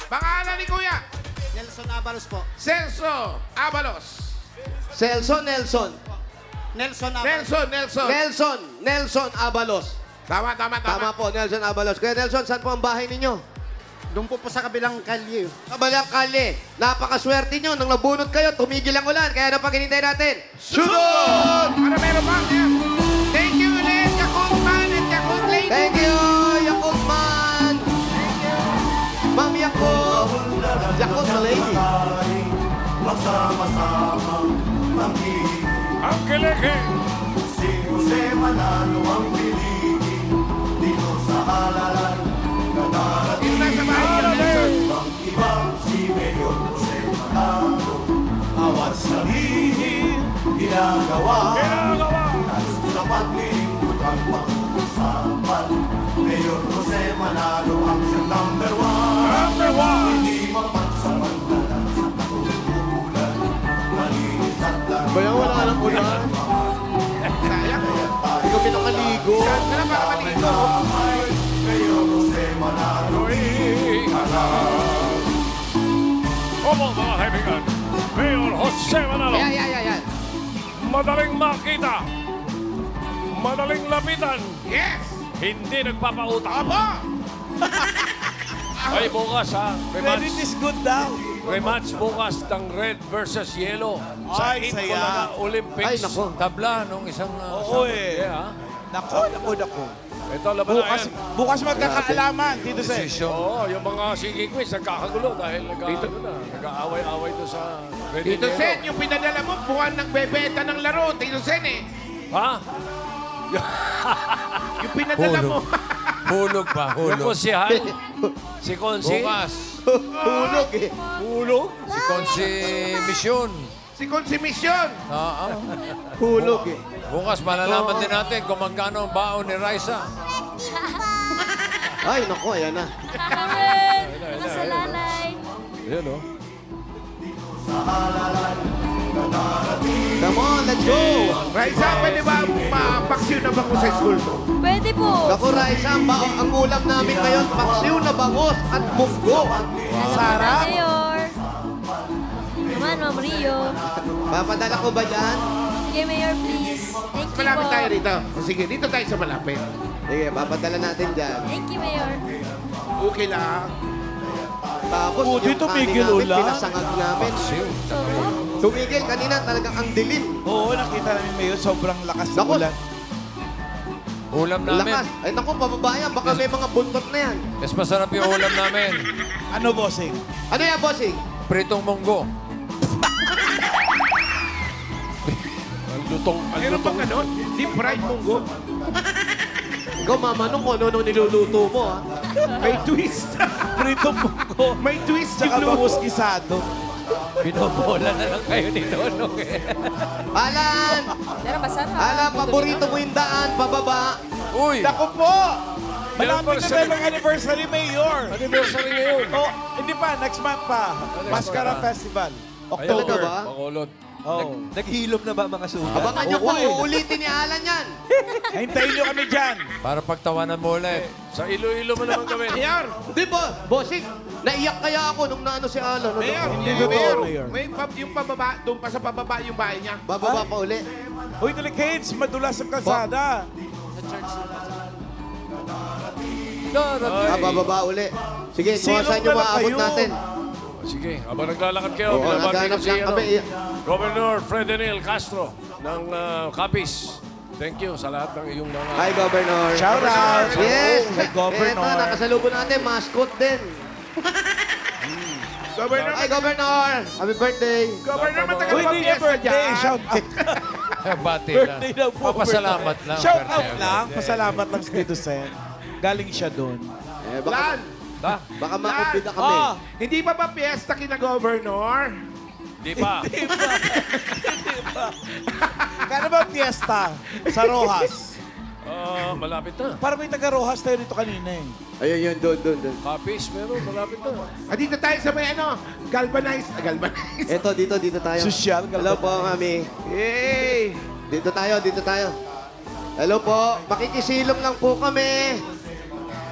Pangalan ni Kuya? Nelson Abalos po. Celso Abalos. Celso, Nelson. Nelson Abalos. Nelson Abalos. Tama. Tama po, Nelson Abalos. Kaya Nelson, saan po ang bahay ninyo? Doon po sa kabilang kalye. Kabalang kalye. Napakaswerte nyo. Nang nabunot kayo, tumigil ang ulan. Kaya ano pang hinintay natin? Sunod! Para meron pa. Yan. Thank you ulit, Yakult Man at Yakult Lady. Thank you, Yakult Man. Ma'am Yakult. Yakult Lady. Magsama-sama ang kilig. Ang kiliki! Si Jose Manalo ang piligin dito sa halalan na darating. Yung nasa bahay niya, Nelson. Ang iba si Mayor Jose Manalo. Awat sabihin, ginagawa. Sa paglilingkod ang pag-usapan. Mayor Jose Manalo ang siyang number one. Hindi mapagsamantalan sa katululan. Malinis at lang. Bayan, wala ng ulan. Sayang. Ikaw pinakaligo. Saan ka na para maligo? Mayor Jose Manalo. Opo, mga kaibigan. Mayor Jose Manalo. Yan. Madaling makita. Madaling lapitan. Yes. Hindi nagpapautang. Opo. Ay, bukas ha. Credit is good daw. Rematch bukas ng red versus yellow. Sa Ay, saya. Itbulaga Olympics. Ay, nako. Tabla nung isang... Oo eh. Yeah, Nako. ito, laban na yan. Bukas magkakaalaman, Tito Sen. Oo, yung mga sige quiz nagkakagulo dahil nag-aaway-away doon sa red and Tito yellow. Sen, yung pinadala mo, buwan ng bebeta ng laro. Tito Sen eh. Ha? Yung pinadala mo. Hulog ba? Yung Hulog. konsyahal? Si Konsi? Bukas. Hulog eh. Hulog? Si Konsi Mission. Si Konsimisyon. Oo. Hulog eh. Bukas malalaman din natin kung magkano ang baon ni Raisa. Ay, naku, ayan na. Karen! Mga sa lalay. Ayan o. Come on, let's go! Raisa, pwede ba ma-vaccine na ba ko sa school mo? Pwede po. Naku, Raisa, ang ulam namin ngayon, paksiw na bangos at munggo. Sarap. Mayor. Naman, Ma'am Rio. Papadala ko ba yan? Sige, Mayor, please. Thank you Malapit po. tayo rito. O sige, dito tayo sa malapit. Sige, papadala natin dyan. Thank you, Mayor. Okay lang. Tapos Buti yung kanin tumigil namin, ulan. pinasangag namin. Sarap. Tumigil kanina, talagang ang dilim. Oo, nakita namin Mayor, sobrang lakas ng Naku. ulan. Ulam namin. Lakas. Ay, naku, pababa yan. Baka may mga buntot na yan. Mas masarap yung ulam namin. Ano, bossing? Ano yan, bossing? Pritong munggo. Ang lutong. Meron bang ano? Deep fried munggo? Ikaw, mamanong ko ano niluluto mo, ha? May twist. Prito munggo. May twist Tsaka yung bangus luto. gisado. Binobola na lang kayo ni Nonong eh. Alan! Pero masarap. Alan, paborito mo yung daan, pababa. Uy! Naku po! Malapit na Anniversary. tayo ng anniversary, Mayor. Anniversary ngayon. Oh, hindi pa, next month pa. Mascara Festival. October. Talaga ba? Makulot. Oh. Naghihilom na ba mga sugat? Abangan niyo po, Oo, eh. uulitin ni Alan yan. Hintayin niyo kami dyan. Para pagtawanan mo ulit. Sa Iloilo mo naman kami. Mayor! Di ba, bossing, naiyak kaya ako nung naano si Alan. Ano? Mayor! Hindi totoo, Mayor. May yung pababa, doon pa sa pababa yung bahay niya. Bababa pa uli. Uy, Delicades, madulas ang kalsada. Bababa uli. Sige, Silong saan nyo na lang maabot kayo. natin? Sige, habang naglalakad kayo, Oo, binabati naghanap ko si lang kami. Governor Frederick Castro ng Capiz. Thank you sa lahat ng iyong mga... Hi, Governor. Shout out. Yes. Kay Governor. Eto, nakasalubong natin, mascot din. Governor, Hi, Governor. Happy birthday. Governor, matagal Uy, ba hindi niya fiesta birthday. dyan? Shout out. Bati Birthday lang. daw po. Papasalamat lang. Shout out lang. Pasalamat lang si Tito Sen. Galing siya doon. Eh, baka, Lan! baka makumpida kami. Ah, Hindi pa ba fiesta kina Governor? Di pa. kano ba fiesta sa Rojas? Malapit na. Para may taga-Rojas tayo dito kanina eh. Ayun, yun, doon. Capiz, meron. Malapit na. Dito tayo sa may ano, galvanized. Galvanized. Eto, dito tayo. Social, Hello po, mami. Yay! Dito tayo. Hello po. Makikisilong lang po kami.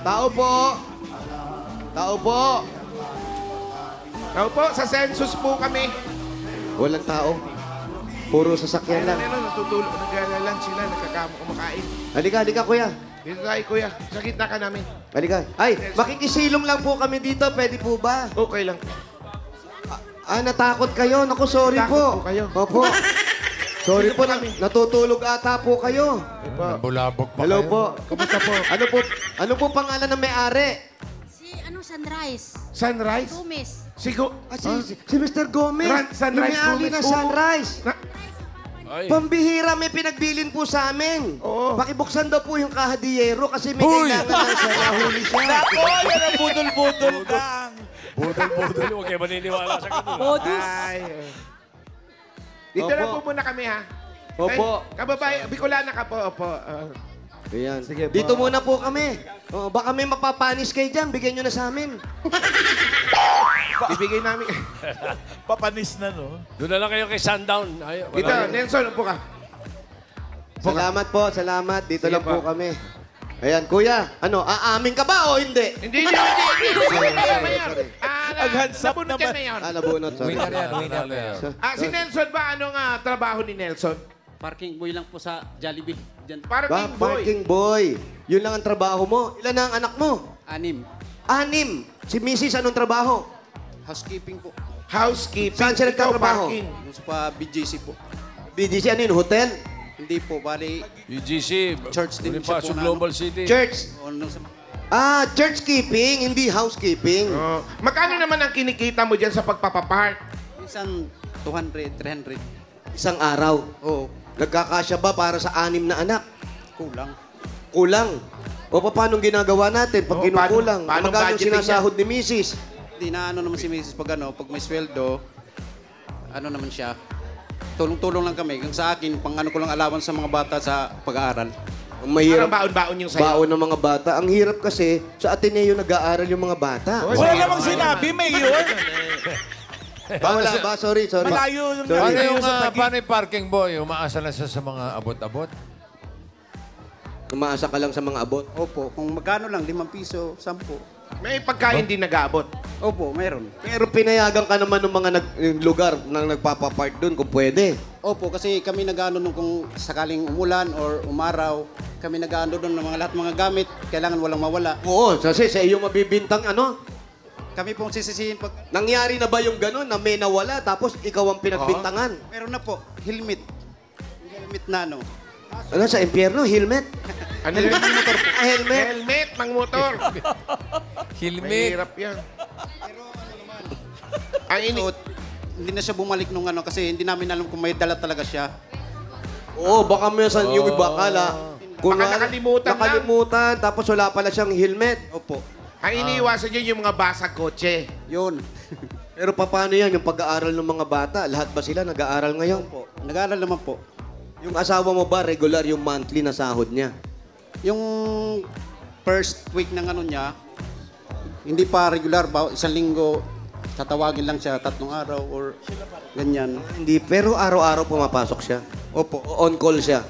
Tao po. Opo, sa census po kami. Walang tao. Puro sasakyan lang. Ano, natutulog, nag-lunch sila, kumakain. Halika, kuya. Dito tayo, kuya. Sa gitna ka namin. Halika. Ay, makikisilong lang po kami dito. Pwede po ba? Okay lang. Natakot kayo. Naku, sorry Takot po. po kayo. Opo. Sorry Dito po, po kami. natutulog ata po kayo. Bulabog pa Hello kayo. po. Kumusta po? Ano po pangalan ng may-ari? Si Sunrise. Sunrise? Gomez. Sigo. Si Mr. Gomez. Sunrise yung may-ari Gomez. ng Oo. Sunrise. Ay, Pambihira, may pinagbilin po sa amin. Oo. Pakibuksan daw po yung kahadiyero kasi may Uy! kailangan lang siya. Nahuli siya. Nako, yan ang budol-budol lang. budol-budol. Huwag kayo maniniwala sa ganun. Modus. Ay. Dito Opo. na po muna kami, ha? Opo. Ay, kababae, Bicolana ka po. Opo. Ayan. Sige po. Dito muna po kami. Baka may mapapanis kayo dyan. Bigyan nyo na sa amin. Bibigay namin. Papanis na, no? Doon na lang kayo kay Sundown. Ay, wala. Dito, Nelson, upo ka. Salamat po, salamat. Dito Sige lang po po. kami. Ayan, kuya. Aamin ka ba o hindi? Hindi. Nag-hands up Nabunot naman. yan na yun. Nabunot, sorry. Winner yan, winner na yan. Si Nelson ba? Anong trabaho ni Nelson? Parking boy lang po sa Jollibee. Diyan. Parking boy. Parking boy. Yun lang ang trabaho mo. Ilan na ang anak mo? 6. 6. Si Mrs. anong trabaho? Housekeeping po. Housekeeping. Saan siya Ikaw, nagtatrabaho? parking. Sa pa BJC po. BGC, ano yun? Hotel? Hindi po, bali, UGC, Church din siya Bonifacio po na Global City. Church. ano sa Church keeping, hindi housekeeping. Oh. Magkano naman ang kinikita mo dyan sa pagpapapark? minsan 200, 300. Isang araw. Oo, Nagkakasya ba para sa 6 na anak? kulang. Kulang. O paano ginagawa natin pag Oo, kinukulang? paano Magkano budgeting sinasahod ni Mrs.? Di na ano naman si Mrs. pag ano, pag may sweldo, ano naman siya, tulong-tulong lang kami. Kung sa akin, pang ano ko lang alawan sa mga bata sa pag-aaral. Ang mahirap. Parang baon-baon yung sa'yo. Baon ng mga bata. Ang hirap kasi, sa Ateneo nag-aaral yung mga bata. Oh, Wala sige. namang sinabi, Mayor. Wala ba? Sorry. Malayo yung Paano nalayo yung, sa Taguig. paano yung parking boy? Umaasa lang siya sa mga abot-abot? Umaasa ka lang sa mga abot. Opo, kung magkano lang, 5 piso, 10. May pagkain din nag-aabot. Opo, meron. Pero pinayagan ka naman ng mga yung lugar na nagpapapark doon kung pwede. Opo, kasi kami nag-ano nung kung sakaling umulan or umaraw, kami nag-ano doon ng mga lahat mga gamit, kailangan walang mawala. Oo, kasi sa iyong mabibintang Kami pong sisisihin pag nangyari na ba yung gano'n na may nawala tapos ikaw ang pinagbintangan? meron na po, helmet. Yung helmet na ano. Ano sa impyerno? Helmet? Ano yun? Helmet? Helmet, mang motor. Helmet. Mahirap yan. Ang ini... So, hindi na siya bumalik nung ano kasi hindi namin alam kung may dala talaga siya. Oo, baka minsan yung iba kala. Baka nakalimutan lang. Nakalimutan, tapos wala pala siyang helmet. Opo, Ang iniiwasan nyo yung mga basag kotse. yun. Pero paano yan, yung pag-aaral ng mga bata? Lahat ba sila nag-aaral ngayon? Opo, nag-aaral naman po. Yung asawa mo ba, regular yung monthly na sahod niya? Yung first week ng ano niya, hindi pa regular ba, 1 linggo, tatawagin lang siya 3 araw or ganyan. Hindi, pero araw-araw pumapasok siya. Opo. On call siya.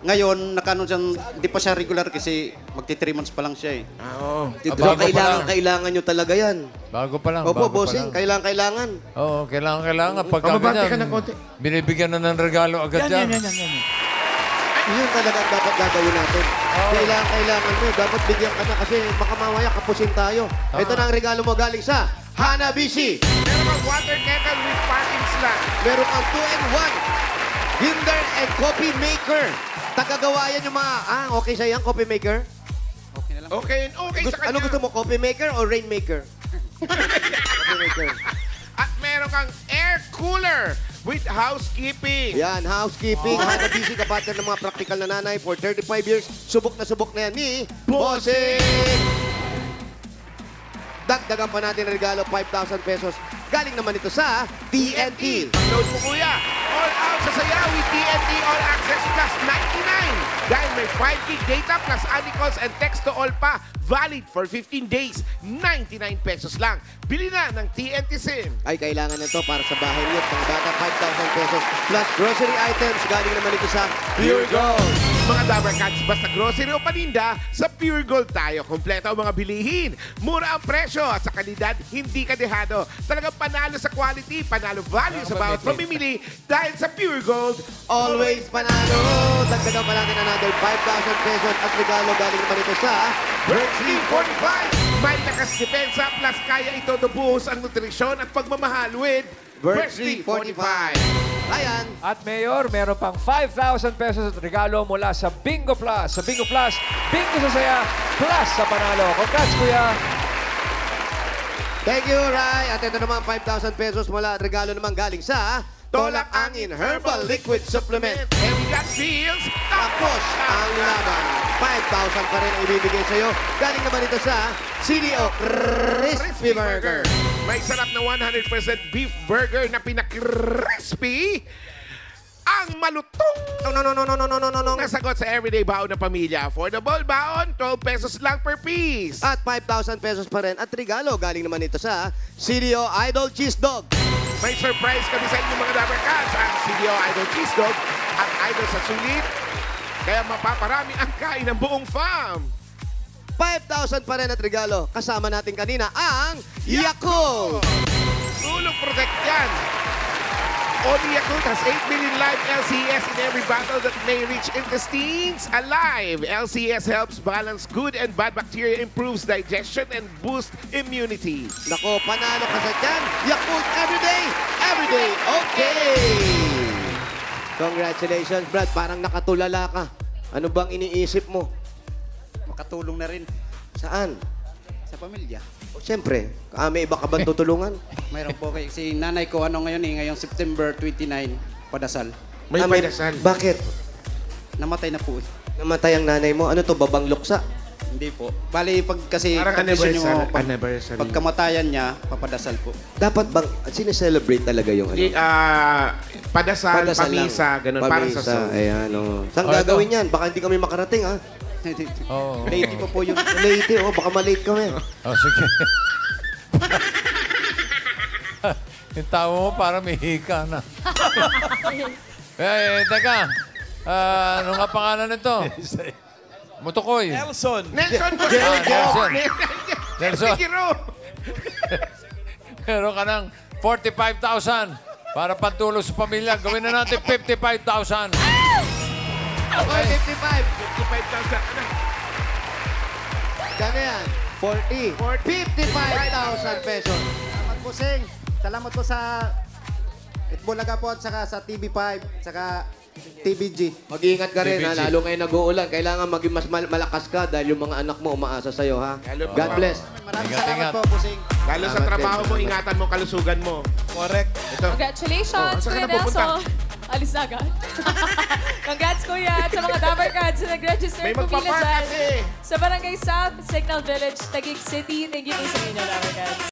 Ngayon, nakano siyang, hindi pa siya regular kasi magti 3 months pa lang siya eh. Oo. bago pa lang. Kailangan nyo talaga yan. Bago pa lang. Opo, bago pa bossing, lang. kailangan. Oo, kailangan. Pagka Mababante ka ganyan, ng konti. binibigyan na ng regalo agad Yan. yan. Yun talaga ang dapat gagawin natin. Kailangan mo. Dapat bigyan ka na kasi baka mamaya kapusin tayo. Ito na ang regalo mo galing sa Hanabishi. Meron kang water kettle with parking slot. Meron kang 2-in-1 Hinder and Coffee Maker. Tagagawa yan yung mga... okay sa'yo yan, Coffee Maker? Okay na lang. Okay sa kanya. Ano gusto mo, Coffee Maker o Rain Maker? Coffee Maker. At meron kang air cooler with housekeeping. Yan, housekeeping. Hanabishi, kapatid ng mga practical na nanay for 35 years. Subok na yan ni Bossing! Dagdagan pa natin ang regalo, 5,000 pesos. Galing naman ito sa TNT. Load mo kuya. All out Magsasaya with TNT All Access Plus 99. Dahil may 5 gig data plus calls and text to all pa. Valid for 15 days. 99 pesos lang. Bili na ng TNT SIM. Ay, kailangan nito para sa bahay niyo. Pang bata, 5,000 pesos. Plus grocery items. Galing naman ito sa Pure Gold. Mga Dabber Cats, basta grocery o paninda, sa Pure Gold tayo. Kompleto ang mga bilihin. Mura ang presyo at sa kalidad, hindi ka dehado. Talagang panalo sa quality, panalo value sa bawat pamimili. Dahil sa Pure Gold, Always panalo. Dagdagan pa natin another 5,000 pesos at regalo galing naman ito sa Berkeley 45. May lakas depensa plus kaya ito nabuhos ang nutrisyon at pagmamahal with Berkeley 45. Ayan. At Mayor, meron pang 5,000 pesos at regalo mula sa Bingo Plus. Sa Bingo Plus, Bingo sa saya, plus sa panalo. Congrats, Kuya! Thank you, Rai. At ito naman, 5,000 pesos mula at regalo naman galing sa Tolak Angin Herbal Liquid Supplement. And we got feels. Tapos ang laban. 5,000 pa rin ang ibibigay sa'yo. Galing naman ito sa CDO Crispy Burger. May sarap na 100% beef burger na pinakrispy. Ang malutong nasagot sa everyday baon ng pamilya. Affordable baon, 12 pesos lang per piece. At 5,000 pesos pa rin. At regalo, galing naman ito sa CDO Idol Cheese Dog. May surprise kami sa inyo mga Dabber Cats. Ang CDO Idol Cheese Dog at Idol sa sulit. Kaya mapaparami ang kain ng buong fam. 5,000 pa rin at regalo. Kasama natin kanina ang Yakult. Tulong protect yan. Only Yakult has 8 million live LCS in every battle that may reach intestines alive. LCS helps balance good and bad bacteria, improves digestion, and boosts immunity. Nako, panalo ka sa dyan. Yakult everyday, okay! Congratulations, Brad. Parang nakatulala ka. Ano bang iniisip mo? Makatulong na rin Saan? sa pamilya. O, siyempre, may iba ka bang tutulungan? Mayroon po kasi nanay ko ngayong September 29, padasal. May Ah, padasal. Bakit? Namatay na po eh. Namatay ang nanay mo. Ano to, babang luksa? Hindi po. Bali, pag kasi Parang tradisyon yung anniversary. pagkamatayan niya, papadasal po. Dapat bang, sineselebrate talaga yung ano? Hindi, padasal, Padasal lang. pamisa, ganun. Para sa Pamisa, soul. ayan, oh. Saan Oh, gagawin yan? Baka hindi kami makarating, ha? Oo. Lady po po yung... Late, oh. Baka malate kami. Oh, sige. Yung tawa mo para may hika na. Teka. Ano nga pangalan nito? Mutukoy. Nelson. Nelson po. Nelson. Nelson. Giro. Meron ka ng 45,000 para pantulong sa pamilya. Gawin na natin 55,000. Okay, 55. 55,000. Ano? Kano yan? 40. 55,000 pesos. Salamat po, Sing. Salamat po sa Itbulaga po at saka sa TV5, saka TVG. Mag-iingat ka rin, ha? TVG. Lalo ngayon nag-uulan. Kailangan maging mas malakas ka dahil yung mga anak mo umaasa sa'yo, ha? God bless. Maraming Ingat, salamat ingat. po, Pusing. Lalo sa Salamat trabaho din. mo, ingatan mo, kalusugan mo. Correct. Ito. Congratulations, Oh, saan ka Kuya na pupunta? Nelson. Alis na agad. Congrats, Kuya. At sa mga Dabber Cats na nag-register May pumila magpapark dyan kasi. sa Barangay South, Signal Village, Taguig City. Thank you po sa inyo, Dabber Cats.